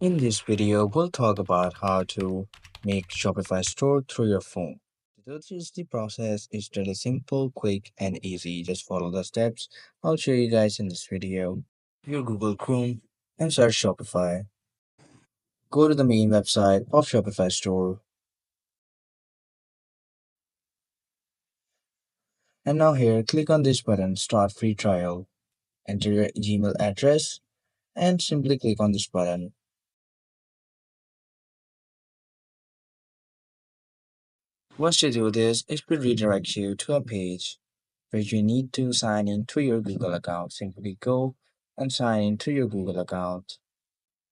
In this video, we'll talk about how to make Shopify store through your phone. The process is really simple, quick, and easy. Just follow the steps I'll show you guys in this video. Your Google Chrome and search Shopify. Go to the main website of Shopify store. And now here, click on this button, Start Free Trial. Enter your Gmail address and simply click on this button. Once you do this, it will redirect you to a page where you need to sign in to your Google account. Simply go and sign in to your Google account.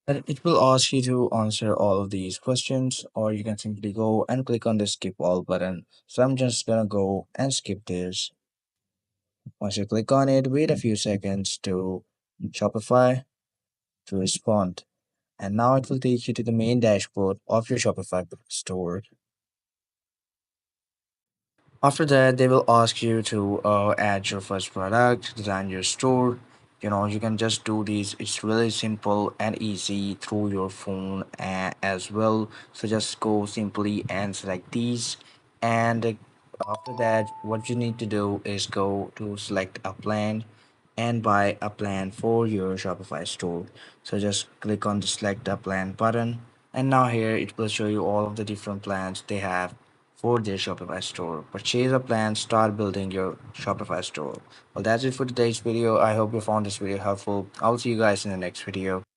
And it will ask you to answer all of these questions, or you can simply go and click on the skip all button. So I'm just gonna go and skip this. Once you click on it, wait a few seconds to Shopify to respond. And now it will take you to the main dashboard of your Shopify store. After that, they will ask you to add your first product, design your store. You can just do this. It's really simple and easy through your phone as well. So just go simply and select these. And after that, what you need to do is go to select a plan and buy a plan for your Shopify store. So just click on the select a plan button. And now here it will show you all of the different plans they have for their Shopify store. Purchase a plan, start building your Shopify store. Well, that's it for today's video. I hope you found this video helpful. I'll see you guys in the next video.